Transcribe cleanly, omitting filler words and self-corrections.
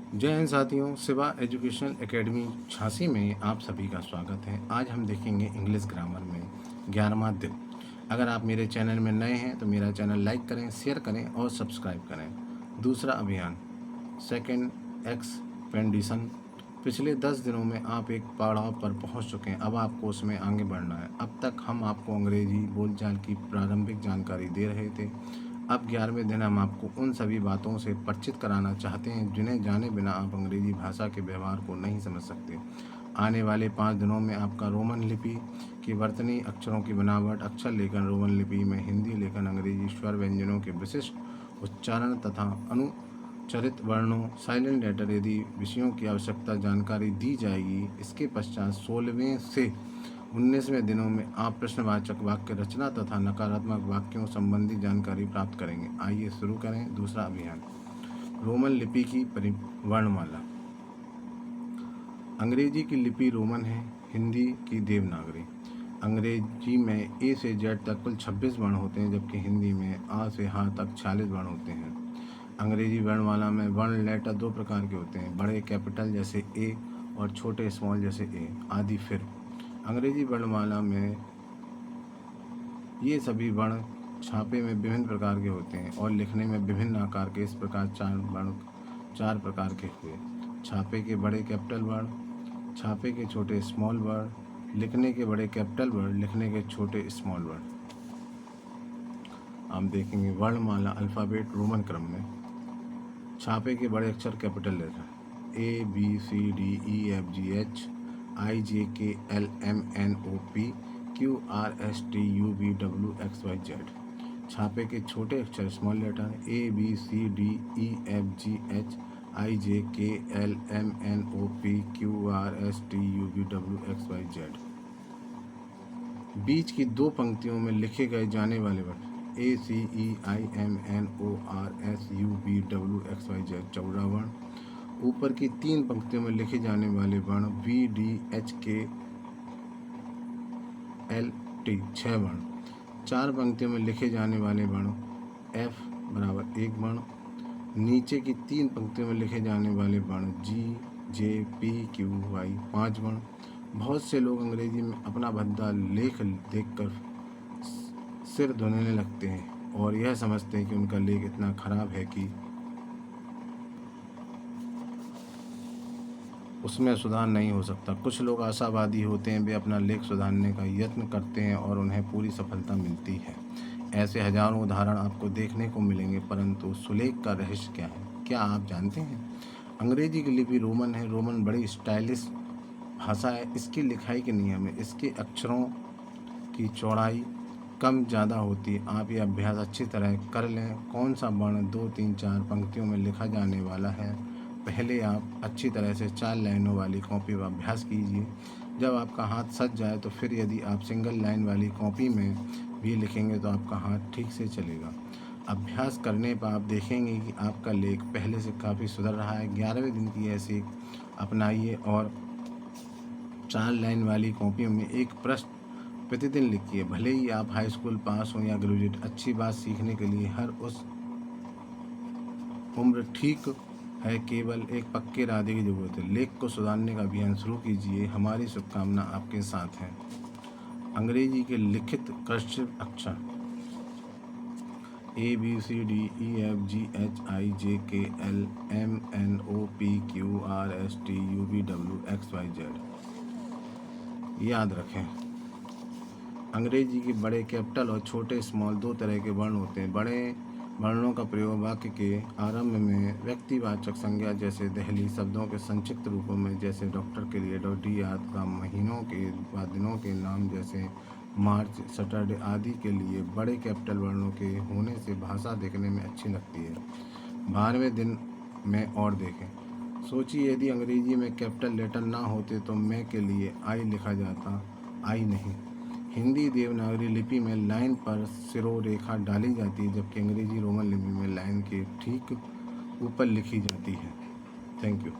जय हिंद साथियों, Shiva educational academy Jhansi में आप सभी का स्वागत है। आज हम देखेंगे इंग्लिश ग्रामर में 11वां दिन। अगर आप मेरे चैनल में नए हैं तो मेरा चैनल लाइक करें, शेयर करें और सब्सक्राइब करें। दूसरा अभियान सेकंड एक्सपेंडिशन। पिछले 10 दिनों में आप एक पड़ाव पर पहुंच चुके हैं। अब आपको उसमें आगे बढ़ना है। अब तक हम आपको अंग्रेजी बोलचाल की प्रारंभिक जानकारी दे रहे थे। अब 11वें दिन हम आपको उन सभी बातों से परिचित कराना चाहते हैं जिन्हें जाने बिना आप अंग्रेजी भाषा के व्यवहार को नहीं समझ सकते। आने वाले 5 दिनों में आपका रोमन लिपि की वर्तनी, अक्षरों की बनावट, अक्षर लेखन, रोमन लिपि में हिंदी लेखन, अंग्रेजी स्वर व्यंजनों के विशिष्ट उच्चारण तथा अनुच्चरित वर्णों, साइलेंट लेटर यदि विषयों की आवश्यकता जानकारी दी जाएगी। इसके पश्चात 16वें से 19वें दिनों में आप प्रश्नवाचक वाक्य रचना तथा नकारात्मक वाक्यों संबंधी जानकारी प्राप्त करेंगे। आइए शुरू करें दूसरा अभियान। रोमन लिपि की वर्णमाला। अंग्रेजी की लिपि रोमन है, हिंदी की देवनागरी। अंग्रेजी में ए से जेड तक कुल 26 वर्ण होते हैं, जबकि हिंदी में आ से हा तक 46 वर्ण होते हैं। अंग्रेजी वर्णमाला में वर्ण लेटर दो प्रकार के होते हैं, बड़े कैपिटल जैसे ए और छोटे स्मॉल जैसे ए आदि। फिर अंग्रेजी वर्णमाला में ये सभी वर्ण छापे में विभिन्न प्रकार के होते हैं और लिखने में विभिन्न आकार के। इस प्रकार चार प्रकार के हुए: छापे के बड़े कैपिटल वर्ण, छापे के छोटे स्मॉल वर्ण, लिखने के बड़े कैपिटल वर्ण, लिखने के छोटे स्मॉल वर्ण। हम देखेंगे वर्णमाला अल्फ़ाबेट रोमन क्रम में। छापे के बड़े अक्षर capital letter A B C D E F G H I J K L M N O P Q R S T U V W X Y Z. छापे के छोटे अक्षर small letter A B C D E F G H I J K L M N O P Q R S T U V W X Y Z. बीच की दो पंक्तियों में लिखे गए जाने वाले वर्ण A C E I M N O R S U V W X Y Z 14 वर्ण। ऊपर की तीन पंक्तियों में लिखे जाने वाले वर्ण वी डी एच के एल टी 6 वर्ण। चार पंक्तियों में लिखे जाने वाले वर्ण एफ बराबर 1 वर्ण। नीचे की तीन पंक्तियों में लिखे जाने वाले वर्ण जी जे पी क्यू वाई 5 वर्ण। बहुत से लोग अंग्रेजी में अपना भद्दा लेख देखकर सिर धुनने लगते हैं और यह समझते हैं कि उनका लेख इतना खराब है कि उसमें सुधार नहीं हो सकता। कुछ लोग आशावादी होते हैं, वे अपना लेख सुधारने का यत्न करते हैं और उन्हें पूरी सफलता मिलती है। ऐसे हजारों उदाहरण आपको देखने को मिलेंगे, परंतु सुलेख का रहस्य क्या है, क्या आप जानते हैं? अंग्रेजी की लिपि रोमन है। रोमन बड़ी स्टाइलिश भाषा है। इसकी लिखाई के नियम है, इसके अक्षरों की चौड़ाई कम ज़्यादा होती है। आप ये अभ्यास अच्छी तरह कर लें। कौन सा वर्ण 2, 3, 4 पंक्तियों में लिखा जाने वाला है, पहले आप अच्छी तरह से 4 लाइनों वाली कॉपी पर अभ्यास कीजिए। जब आपका हाथ सज जाए तो फिर यदि आप सिंगल लाइन वाली कॉपी में भी लिखेंगे तो आपका हाथ ठीक से चलेगा। अभ्यास करने पर आप देखेंगे कि आपका लेख पहले से काफ़ी सुधर रहा है। 11वें दिन की ऐसी अपनाइए और 4 लाइन वाली कॉपियों में एक प्रश्न प्रतिदिन लिखिए। भले ही आप हाई स्कूल पास हों या ग्रेजुएट, अच्छी बात सीखने के लिए हर उस उम्र ठीक है। केवल एक पक्के इरादे की जरूरत है। लेख को सुधारने का अभियान शुरू कीजिए। हमारी शुभकामना आपके साथ है। अंग्रेजी के लिखित कर्सिव अक्षर A B C D E F G H I J K L M N O P Q R S T U V W X Y Z. याद रखें, अंग्रेजी के बड़े कैपिटल और छोटे स्मॉल दो तरह के वर्ण होते हैं। बड़े वर्णों का प्रयोग वाक्य के आरंभ में व्यक्तिवाचक संज्ञा जैसे दहली, शब्दों के संक्षिप्त रूपों में जैसे डॉक्टर के लिए डॉडी, अथवा महीनों के व दिनों के नाम जैसे मार्च, सैटरडे आदि के लिए बड़े कैपिटल वर्णों के होने से भाषा देखने में अच्छी लगती है। 12वें दिन में और देखें। सोचिए, यदि अंग्रेजी में कैपिटल लेटर ना होते तो मैं के लिए आई लिखा जाता, आई नहीं। हिंदी देवनागरी लिपि में लाइन पर सिरोरेखा डाली जाती है, जबकि अंग्रेजी रोमन लिपि में लाइन के ठीक ऊपर लिखी जाती है। Thank you.